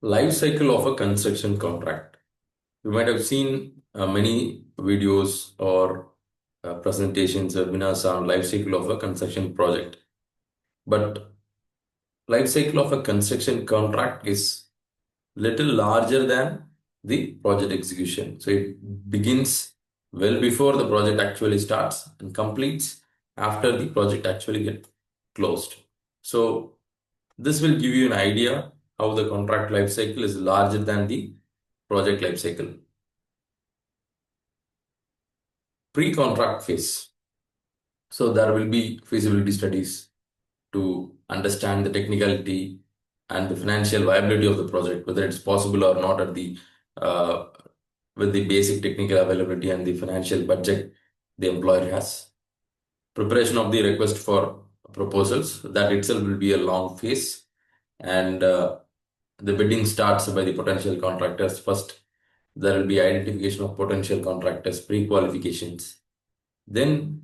Life cycle of a construction contract. You might have seen many videos or presentations, webinars on life cycle of a construction project. But life cycle of a construction contract is little larger than the project execution. So it begins well before the project actually starts and completes after the project actually get closed. So this will give you an idea how the contract life cycle is larger than the project life cycle. Pre-contract phase. So there will be feasibility studies to understand the technicality and the financial viability of the project, whether it's possible or not at the uh, with the basic technical availability and the financial budget the employer has. Preparation of the request for proposals, that itself will be a long phase, and the bidding starts by the potential contractors. First, there will be identification of potential contractors, pre-qualifications. Then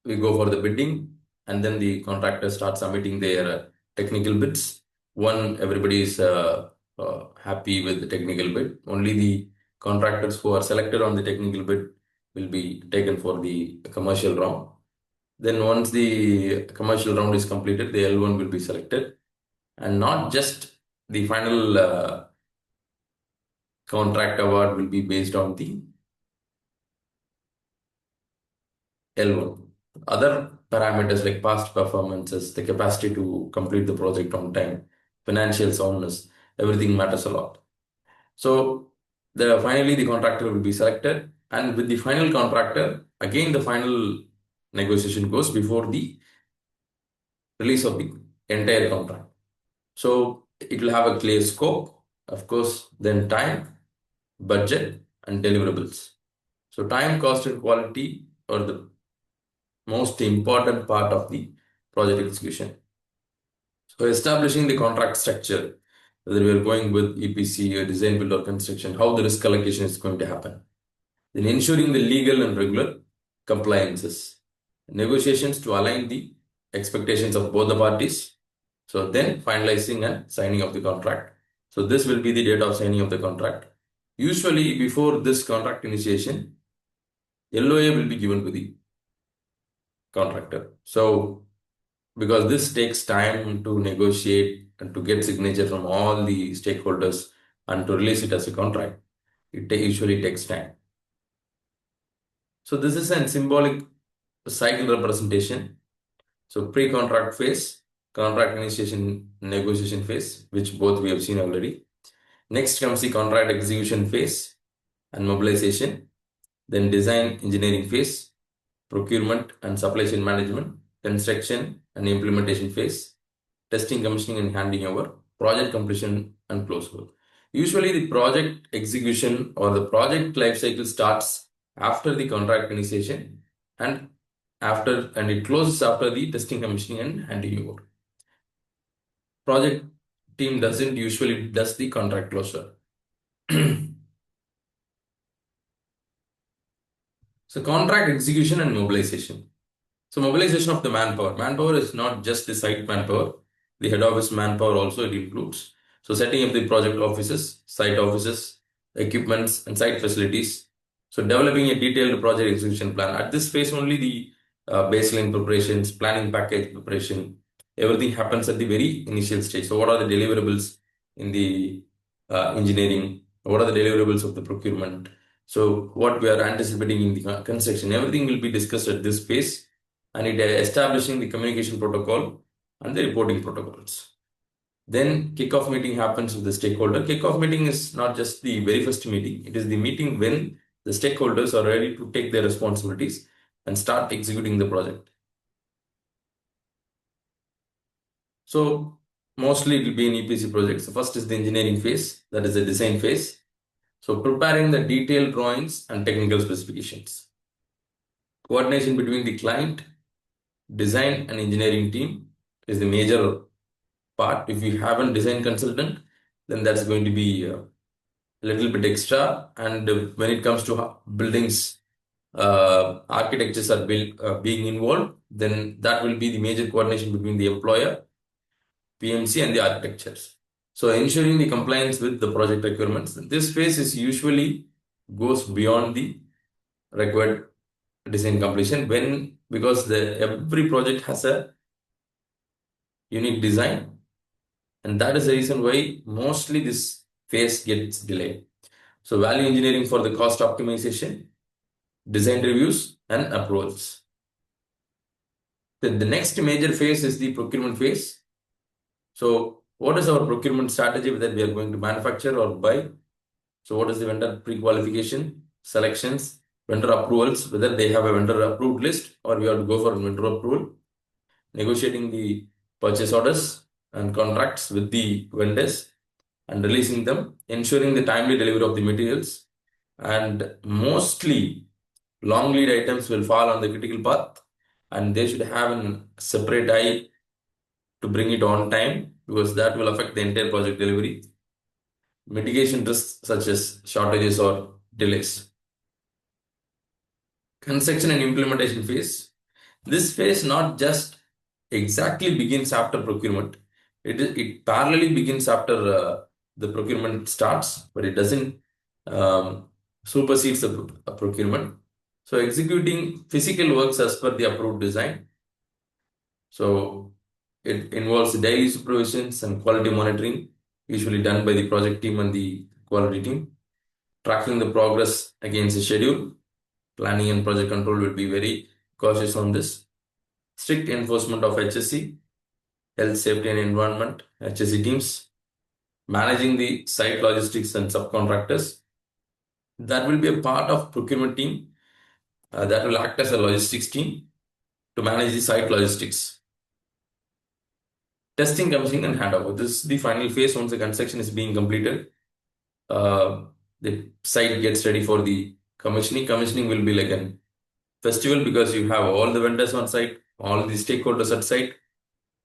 we go for the bidding, and then the contractors start submitting their technical bids. One, everybody is happy with the technical bid. Only the contractors who are selected on the technical bid will be taken for the commercial round. Then once the commercial round is completed, the L1 will be selected, and not just the final contract award will be based on the L1. Other parameters like past performances, the capacity to complete the project on time, financial soundness, everything matters a lot. So finally the contractor will be selected, and with the final contractor, again the final negotiation goes before the release of the entire contract. So it will have a clear scope, of course, then time, budget, and deliverables. So time, cost, and quality are the most important part of the project execution. So establishing the contract structure, whether we are going with EPC or design, build, or construction, how the risk allocation is going to happen. Then ensuring the legal and regular compliances. Negotiations to align the expectations of both the parties. So then finalizing and signing of the contract. So this will be the date of signing of the contract. Usually before this contract initiation, LOA will be given to the contractor. So because this takes time to negotiate and to get signature from all the stakeholders and to release it as a contract, it usually takes time. So this is a symbolic cycle representation. So pre-contract phase, contract initiation, negotiation phase, which both we have seen already. Next comes the contract execution phase and mobilization. Then design engineering phase, procurement and supply chain management, construction and implementation phase, testing, commissioning, and handing over, project completion, and closure. Usually, the project execution or the project life cycle starts after the contract initiation and it closes after the testing, commissioning, and handing over. Project team doesn't usually does the contract closure. So contract execution and mobilization. So mobilization of the manpower. Manpower is not just the site manpower. The head office manpower also it includes. So setting up the project offices, site offices, equipments, and site facilities. So developing a detailed project execution plan. At this phase only the baseline preparations, planning package preparation, everything happens at the very initial stage. So what are the deliverables in the engineering? What are the deliverables of the procurement? So what we are anticipating in the construction, everything will be discussed at this phase, and it establishing the communication protocol and the reporting protocols. Then kickoff meeting happens with the stakeholder. Kickoff meeting is not just the very first meeting. It is the meeting when the stakeholders are ready to take their responsibilities and start executing the project. So mostly it will be in EPC projects. The first is the engineering phase, that is the design phase. So preparing the detailed drawings and technical specifications. Coordination between the client, design and engineering team is the major part. If you have a design consultant, then that's going to be a little bit extra. And when it comes to buildings, architectures are being involved, then that will be the major coordination between the employer, PMC, and the architectures. So ensuring the compliance with the project requirements. This phase is usually goes beyond the required design completion when because the every project has a unique design, and that is the reason why mostly this phase gets delayed. So value engineering for the cost optimization, design reviews, and approvals. The next major phase is the procurement phase. So what is our procurement strategy, whether we are going to manufacture or buy? So what is the vendor pre-qualification, selections, vendor approvals, whether they have a vendor approved list or we have to go for vendor approval, negotiating the purchase orders and contracts with the vendors and releasing them, ensuring the timely delivery of the materials, and mostly long lead items will fall on the critical path and they should have a separate eye to bring it on time because that will affect the entire project delivery. Mitigation risks such as shortages or delays. Construction and implementation phase. This phase not just exactly begins after procurement. It parallelly begins after the procurement starts, but it doesn't um, supersedes the procurement. So executing physical works as per the approved design. So it involves daily supervisions and quality monitoring, usually done by the project team and the quality team. Tracking the progress against the schedule. Planning and project control will be very cautious on this. Strict enforcement of HSE, health, safety, and environment, HSE teams. Managing the site logistics and subcontractors. That will be a part of procurement team that will act as a logistics team to manage the site logistics. Testing, commissioning, and handover. This is the final phase once the construction is being completed. The site gets ready for the commissioning. Commissioning will be like a festival because you have all the vendors on site, all the stakeholders at site,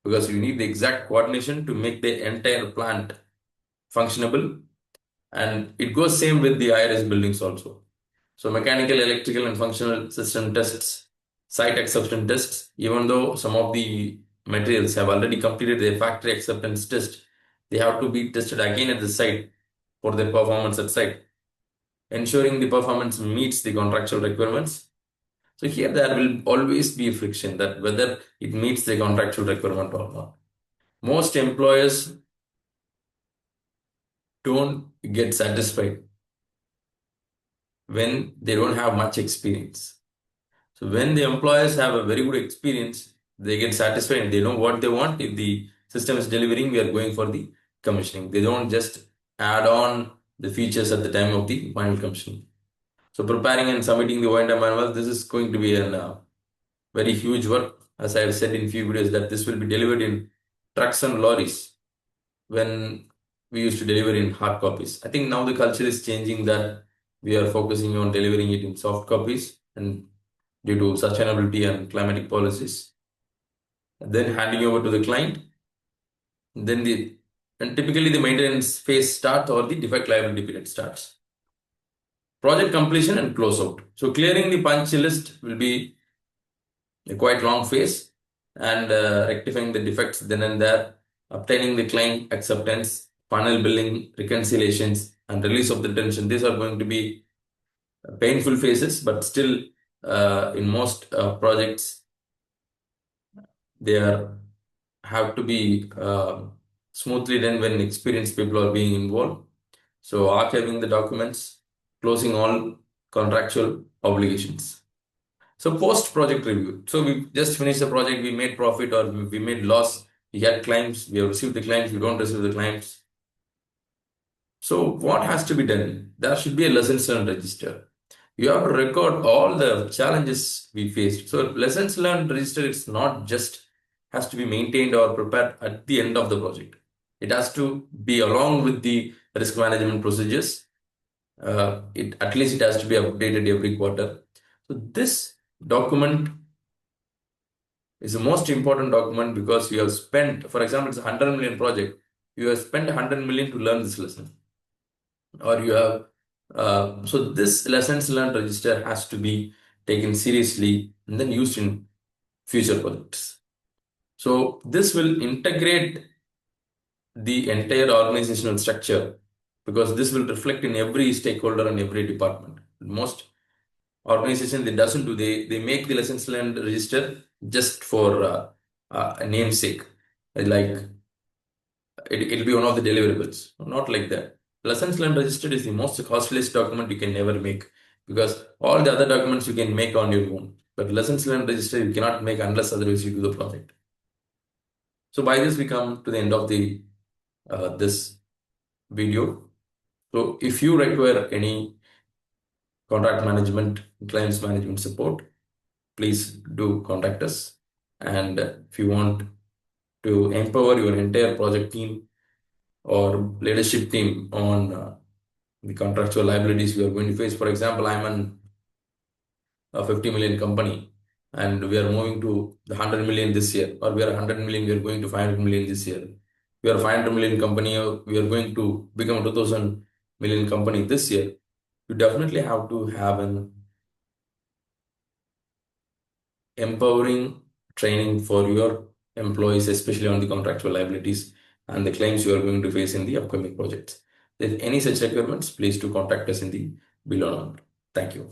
because you need the exact coordination to make the entire plant functionable. And it goes same with the IRS buildings also. So mechanical, electrical, and functional system tests, site acceptance tests, even though some of the materials have already completed their factory acceptance test, they have to be tested again at the site for their performance at site, ensuring the performance meets the contractual requirements. So here there will always be friction that whether it meets the contractual requirement or not. Most employers don't get satisfied when they don't have much experience. So when the employers have a very good experience, they get satisfied. They know what they want. If the system is delivering, we are going for the commissioning. They don't just add on the features at the time of the final commissioning. So preparing and submitting the O&M manual, this is going to be a very huge work. As I have said in few videos that this will be delivered in trucks and lorries when we used to deliver in hard copies. I think now the culture is changing that we are focusing on delivering it in soft copies and due to sustainability and climatic policies. Then handing over to the client. Then and typically the maintenance phase starts or the defect liability period starts. Project completion and closeout. So clearing the punch list will be a quite long phase and rectifying the defects then and there, obtaining the client acceptance, final billing, reconciliations, and release of the tension. These are going to be painful phases, but still in most projects, they are have to be smoothly done when experienced people are being involved. So archiving the documents, closing all contractual obligations. So post project review. So we just finished the project, we made profit or we made loss, we had claims, we have received the claims, we don't receive the claims. So what has to be done? There should be a lessons learned register. You have to record all the challenges we faced. So lessons learned register, it's not just has to be maintained or prepared at the end of the project. It has to be along with the risk management procedures. At least it has to be updated every quarter. So this document is the most important document because you have spent, for example, it's a 100 million project. You have spent 100 million to learn this lesson. Or you have, so this lessons learned register has to be taken seriously and then used in future projects. So this will integrate the entire organizational structure, because this will reflect in every stakeholder and every department. Most organization they doesn't do, they make the lessons learned register just for a namesake, like it'll be one of the deliverables. Not like that. Lessons learned registered is the most costliest document you can never make, because all the other documents you can make on your own, but lessons learned register you cannot make unless otherwise you do the project. So by this we come to the end of the this video. So if you require any contract management, claims management support, please do contact us. And if you want to empower your entire project team or leadership team on the contractual liabilities we are going to face. For example, I'm a 50 million company and we are moving to the 100 million this year, or we are 100 million, we are going to 500 million this year. We are 500 million company, or we are going to become a 2000 million company this year. You definitely have to have an empowering training for your employees, especially on the contractual liabilities and the claims you are going to face in the upcoming projects. If any such requirements, please do contact us in the below number. Thank you.